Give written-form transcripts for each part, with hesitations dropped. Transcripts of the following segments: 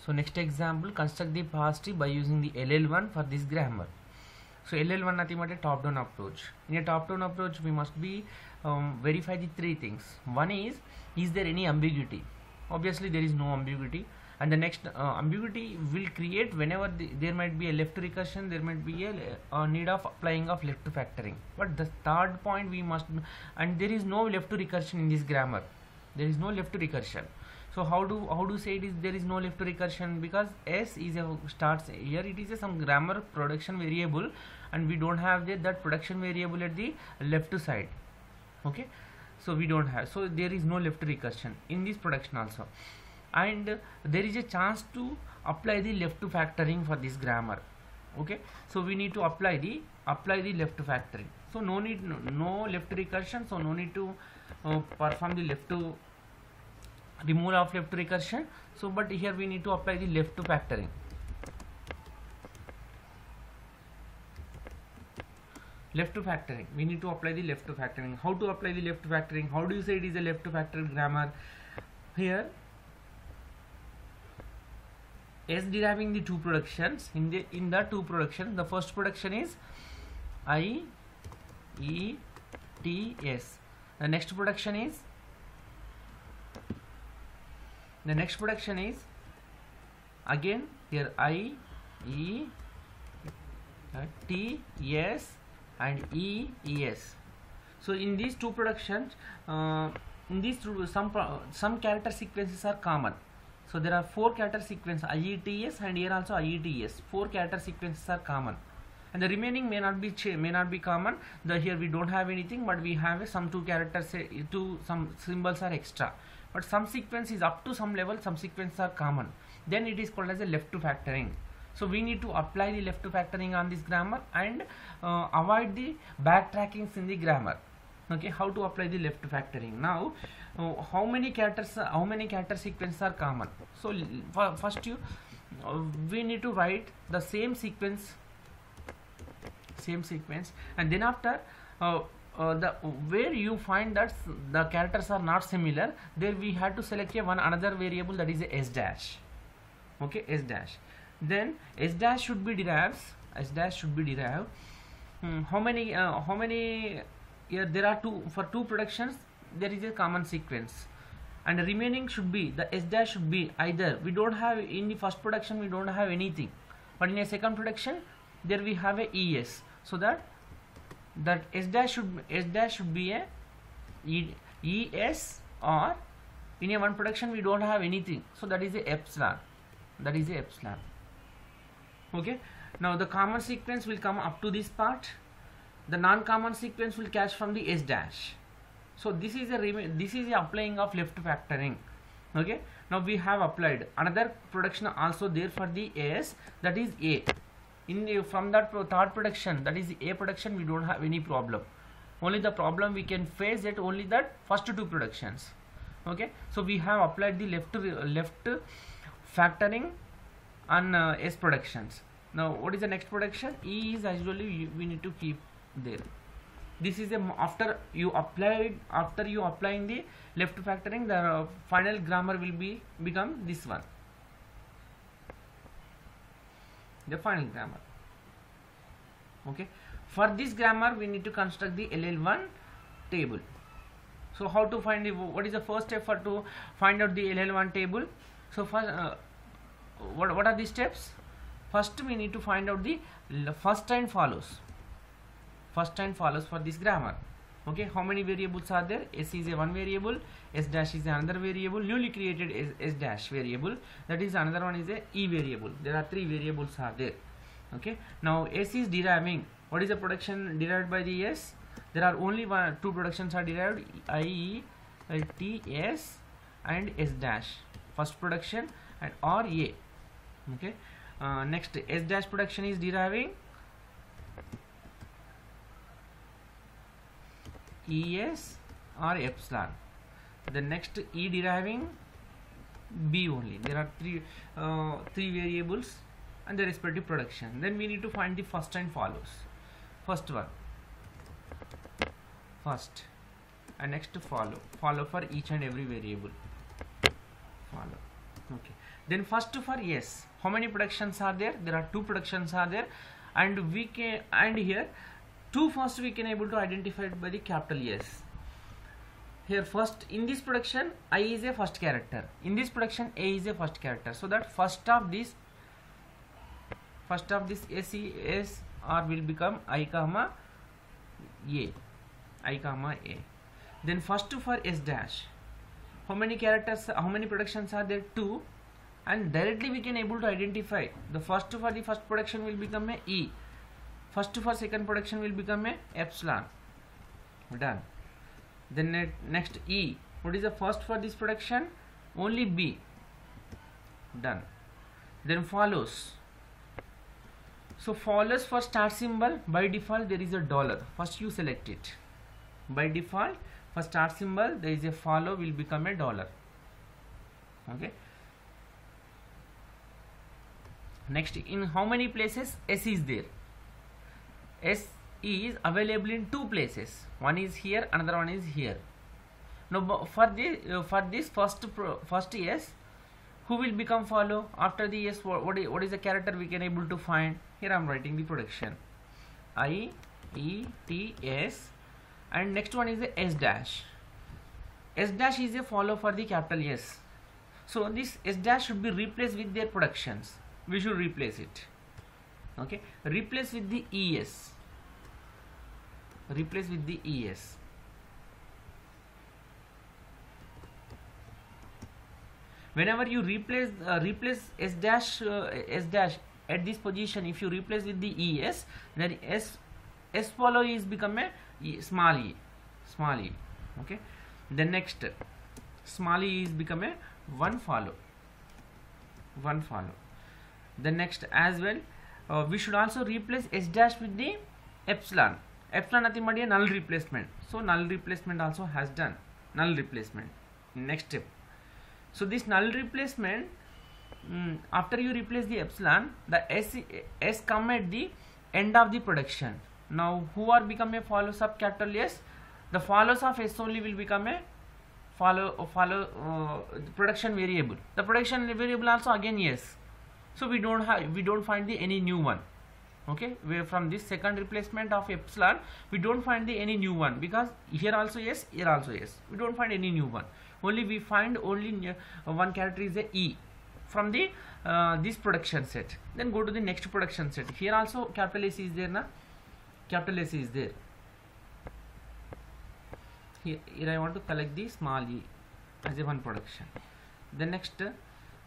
So next example, construct the parse tree by using the LL1 for this grammar. So LL1 nothing but a top-down approach. In a top-down approach, we must be verify the three things. One is there any ambiguity? Obviously, there is no ambiguity. And the next ambiguity will create whenever there might be a left recursion, there might be a need of applying of left factoring. But the third point we must, and there is no left recursion in this grammar. There is no left recursion. So how do say it is there is no left recursion? Because S is a starts here, it is a some grammar production variable, and we don't have that production variable at the left side. Okay, so we don't have, so there is no left recursion in this production also, and there is a chance to apply the left factoring for this grammar. Okay, so we need to apply the left factoring. So no left recursion, so no need to perform the removal of left recursion. So but here we need to apply the left factoring. We need to apply the left factoring. How to apply the left factoring? How do you say it is a left factored grammar? Here S deriving the two productions. In the two productions, the first production is I E T S. The next production is again here I E T S and E S. So in these two productions, some character sequences are common. So there are 4 character sequences, IETS, and here also IETS. 4 character sequences are common, and the remaining may not be common. Here we don't have anything, but we have some 2 characters, some symbols are extra. But some sequence is up to some level, some sequences are common. Then it is called as a left factoring. So we need to apply the left factoring on this grammar and avoid the backtrackings in the grammar. Okay, how to apply the left factoring? Now, how many character sequences are common? So first we need to write the same sequence, and then after where you find that the characters are not similar, there we have to select another variable, that is a S dash. Okay, S dash. Then S dash should be derived. How many here there are for two productions there is a common sequence, and the remaining should be the S dash should be either we don't have in the first production, we don't have anything, but in a second production there we have a ES, so that S dash should be a ES, or in a one production we don't have anything, so that is a epsilon. Okay, now the common sequence will come up to this part, the non-common sequence will catch from the S dash. So this is a applying of left factoring. Okay, now we have applied another production also there for the S, that is A. From that third production, that is A production, we don't have any problem. Only the problem we can face it only that first 2 productions. Okay, so we have applied the left factoring on S productions. Now what is the next production? E is usually we need to keep there. This is after you applying the left factoring, the final grammar will become this one, the final grammar. Okay, for this grammar we need to construct the LL1 table. So how to find what is the first step to find out the LL1 table? So first, what are the steps? First we need to find out the first and follows for this grammar. Okay, how many variables are there? S is a one variable, S dash is another variable, newly created S dash variable, that is another one is a E variable. There are 3 variables are there. Okay, now S is deriving. What is the production derived by the S? There are only 2 productions are derived, I, T, S and S dash, first production, and or A. Okay, next S dash production is deriving ES or epsilon. The next E deriving B only. There are 3 variables and the respective production. Then we need to find the first and follows. First one, first, and next follow for each and every variable. Follow. Okay. Then first for S, how many productions are there? There are 2 productions are there, and we can, and here 2 first we can able to identify it by the capital S. Here first, in this production I is a first character, in this production A is a first character, so that first of this S R will become I comma A, I comma A. Then first for S dash, how many characters, how many productions are there? 2, and directly we can able to identify the first for the first production will become a E, first for second production will become a epsilon. Done. Then next E, what is the first for this production? Only B. Done. Then follows. So follows for start symbol, by default there is a dollar. First you select it. By default for start symbol there is a follow will become a dollar. Okay. Next, in how many places S is there? S is available in 2 places. One is here, another one is here. Now for this first S, who will become follow? After the S, what is the character we can able to find? Here I am writing the production, I E T S, and next one is the S dash. S dash is a follow for the capital S. So this S dash should be replaced with their productions. We should replace it. Okay, replace with the ES. Replace with the ES. Whenever you replace S dash at this position, if you replace with the ES, then S follow is become a small e. Okay. Then next, small e is become a one follow. Then next as well, we should also replace S dash with the epsilon. Epsilon nothing but a null replacement. So null replacement also has done. Null replacement. Next step. So this null replacement, after you replace the epsilon, the S come at the end of the production. Now who are become a follows of capital S? The follows of S only will become a production variable. The production variable also again yes. So we don't find any new one. Okay, where from this second replacement of epsilon we don't find any new one, because here also yes, here also yes, we don't find any new one. Only we find only one character is a E from the this production set. Then go to the next production set. Here also capital S is there, na? Capital S is there. Here I want to collect the small e as a one production. Then next,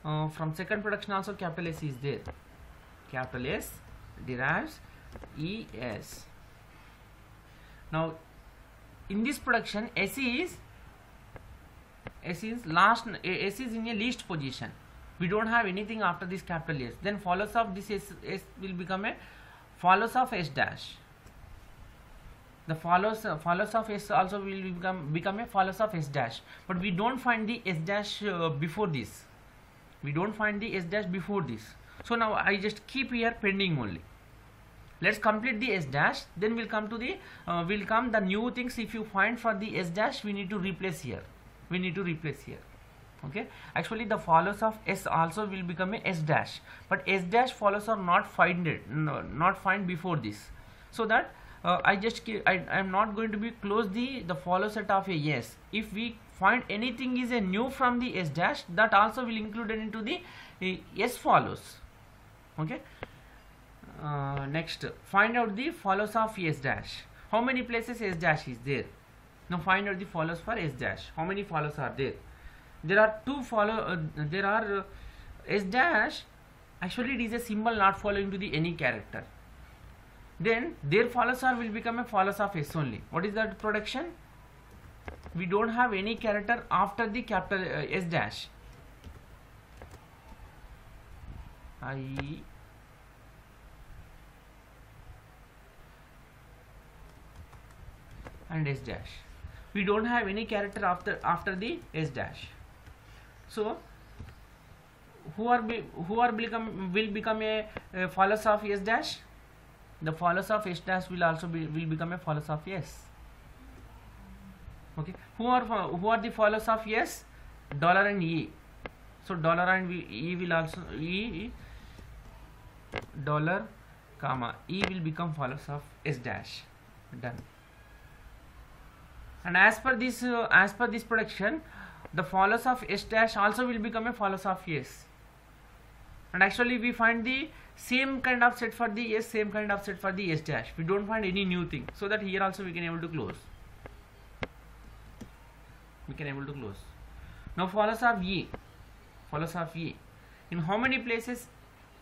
from second production also capital S is there. Capital S derives ES. Now in this production S is last, S is in a least position. We don't have anything after this capital S. Then follows of this S will become a follows of S dash. The follows of S also will become a follows of S dash. But we don't find the S dash before this. We don't find the S dash before this. So now I just keep here pending only. Let's complete the S dash. Then we'll come to the the new things. If you find for the S dash, we need to replace here. Okay. Actually, the follows of S also will become a S dash. But S dash follows are not find before this. So that I am not going to be close the follow set of a yes. If we find anything is a new from the S dash, that also will include into the S follows. Okay. Next, find out the follows of S dash. How many places S dash is there? Now find out the follows for S dash. How many follows are there? There are two follow. There are S dash. Actually, it is a symbol not following to the any character. Then their follows are will become a follows of S only. What is that production? We don't have any character after the capital S dash. I and S dash. We don't have any character after the S dash. So who will become a follows of S dash? The follows of S dash will also will become a follows of S. Okay. Who are the follows of S? Dollar and E. So dollar and e will also e dollar comma e will become follows of s dash. Done. And as per this production, the follows of s dash also will become a follows of s. And actually we find the same kind of set for the s, same kind of set for the s dash. We don't find any new thing, so that here also we can able to close. Now follows of e. In how many places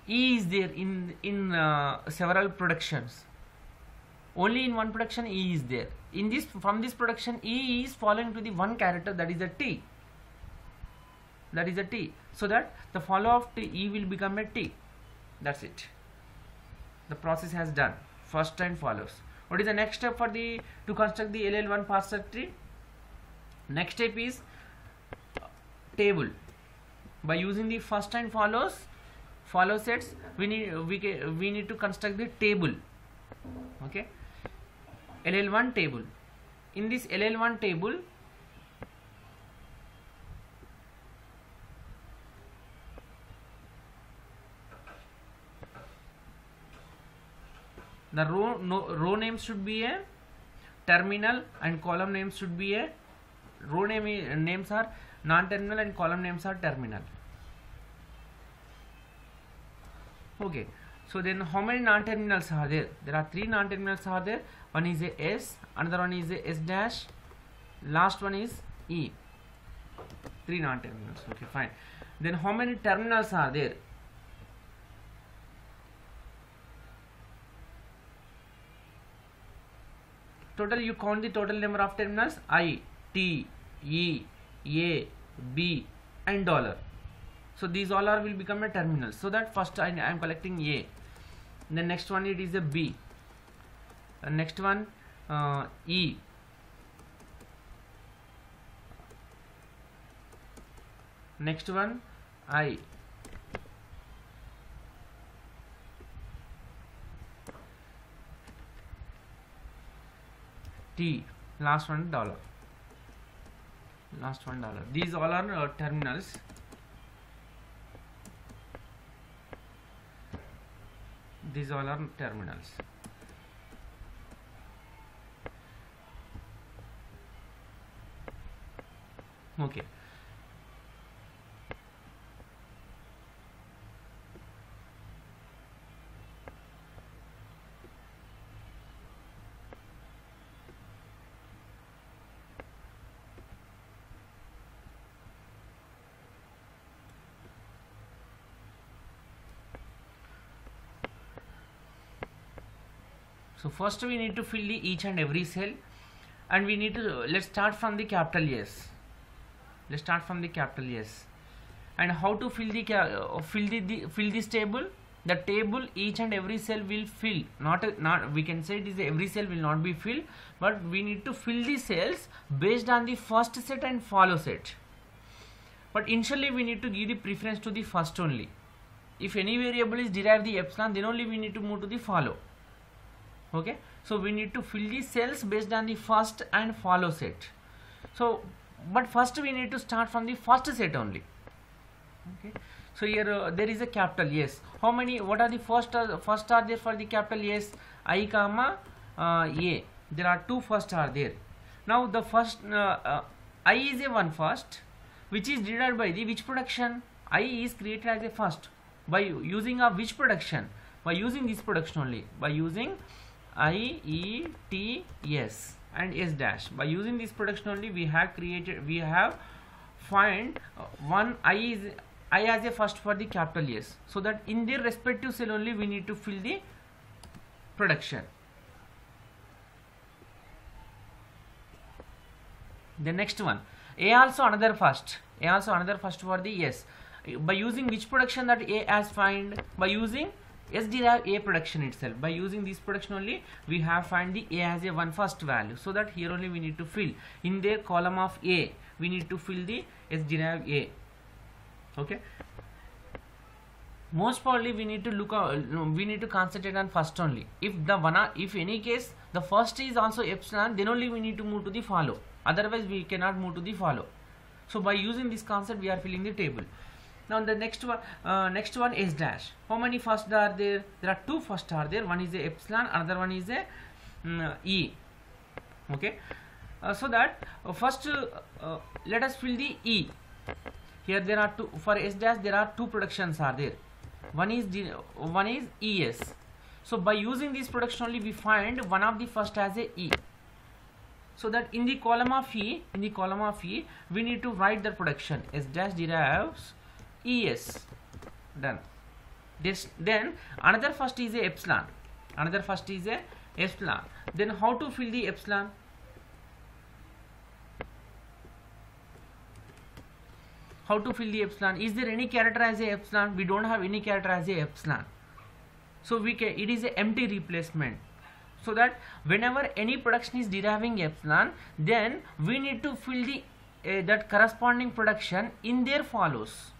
e is there in several productions? Only in one production e is there. From this production e is following to the one character, that is a t. So that the follow of t e will become a t. That's it. The process has done. First time follows. What is the next step to construct the LL1 parser tree? Next step is table. By using the first and follow sets, we need to construct the table. Okay, LL1 table. In this LL1 table, the row names should be a terminal and column names should be a names are non-terminal and column names are terminal. Okay, so then how many non-terminals are there? There are 3 non-terminals are there. One is a s, another one is a s dash, last one is e. 3 non-terminals. Okay, fine. Then how many terminals are there? Total, you count the total number of terminals: I, T, E, A, B and dollar. So these all will become a terminal. So that first I am collecting A. The next one it is a B. Next one E. Next one I. T. Last one dollar. These all are terminals. These all are terminals. Okay. So first we need to fill the each and every cell, and we need to let's start from the capital S. And how to fill this table? The table each and every cell will fill. Not we can say it is every cell will not be filled, but we need to fill the cells based on the first set and follow set. But initially we need to give the preference to the first only. If any variable is derived the epsilon, then only we need to move to the follow. Okay, so we need to fill the cells based on the first and follow set. So but first we need to start from the first set only. Okay, so here there is a capital S. How many, what are the first are there for the capital S? I comma A. There are 2 first are there. Now the first I is a one first, which is derived by the which production? I is created as a first by using a which production? By using this production only, by using I, E, T, S and S dash. By using this production only, we have find one I as a first for the capital S, so that in their respective cell only we need to fill the production. The next one, A also another first for the S. By using which production that A as find? By using S derive A production itself. By using this production only, we have find the A as a one first value, so that here only we need to fill in their column of A, we need to fill the S derive A. Okay, most probably we need to concentrate on first only. If any case the first is also epsilon, then only we need to move to the follow, otherwise we cannot move to the follow. So by using this concept we are filling the table. Now the next one is dash. How many first are there? There are two first are there. One is a epsilon, another one is a e. Okay, so that first let us fill the e. Here there are two, for S dash there are two productions are there. One is ES. So by using this production only we find one of the first as a E. So that in the column of E, we need to write the production. S dash derives ES. Done. Then another first is a epsilon. Then how to fill the epsilon? How to fill the epsilon? Is there any character as a epsilon? We don't have any character as a epsilon. So it is a empty replacement. So that whenever any production is deriving epsilon, then we need to fill the that corresponding production in there follows.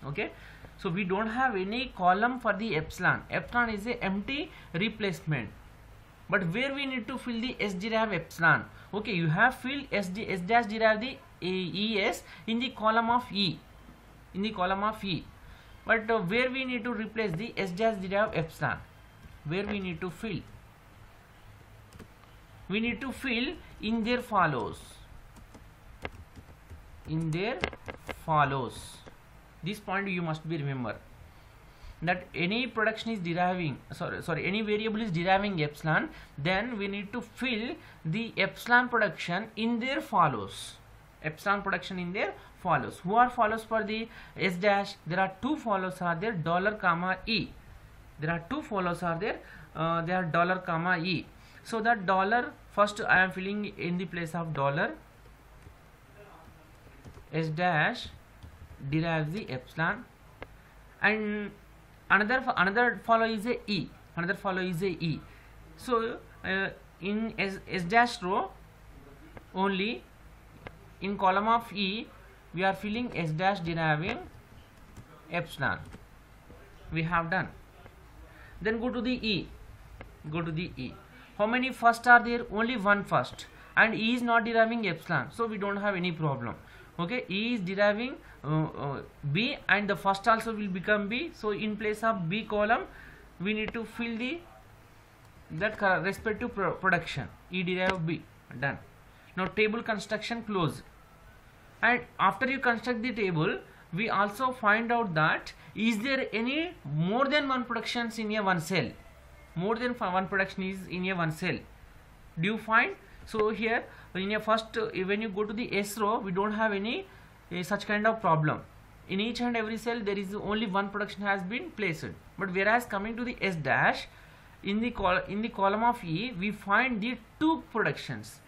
Okay. So we don't have any column for the epsilon. Epsilon is a empty replacement. But where we need to fill the S derive epsilon? Okay, you have filled S dash derive the ES in the column of E. But where we need to replace the S dash derive epsilon? Where we need to fill? We need to fill in there follows. This point you must be remember, that any production is deriving, any variable is deriving epsilon, then we need to fill the epsilon production in there follows. Who are follows for the S dash? There are two follows are there, $, $E. There are two follows are there, they are $, $E. So that dollar, first I am filling in the place of dollar. S dash derives the epsilon, and another follow is a E. So in S dash row only, in column of E we are filling S dash deriving epsilon. We have done. Then go to the E. How many first are there? Only one first, and E is not deriving epsilon, so we don't have any problem. Okay, E is deriving B, and the first also will become B. So in place of B column we need to fill that respective production. E derive B. Done. Now table construction close, and after you construct the table, we also find out that is there any more than one productions in a one cell. More than one production is in a one cell. Do you find? So here in a first, when you go to the S row, we don't have any such kind of problem. In each and every cell there is only one production has been placed. But whereas coming to the S dash, in the column of E we find the two productions.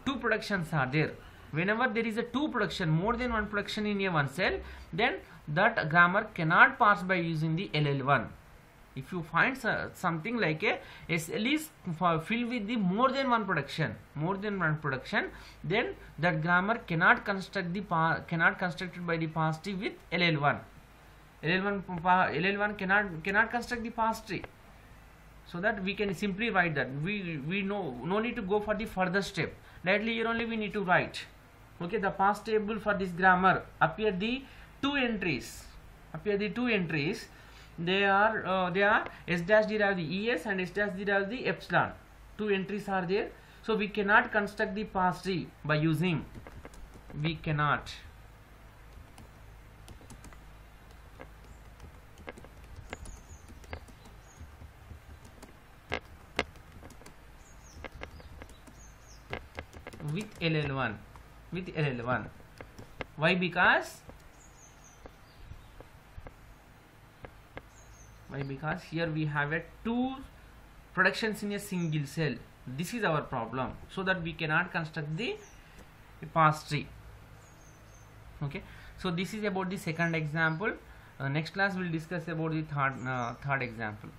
Two productions are there. Whenever there is a two production, more than one production in a one cell, then that grammar cannot pass by using the LL1. If you find something like a SL is filled with the more than one production, then that grammar cannot constructed by the parse tree with LL1. LL1 cannot construct the parse tree. So that we can simply write that. We no need to go for the further step. Directly here only we need to write. Okay, the parse table for this grammar appear the two entries. They are S dash derive the ES and S dash derive the epsilon. Two entries are there. So we cannot construct the parse tree by using. We cannot. With LL1. Why? Because here we have a two productions in a single cell. This is our problem. So that we cannot construct the parse tree. Okay. So this is about the second example. Next class we will discuss about the third example.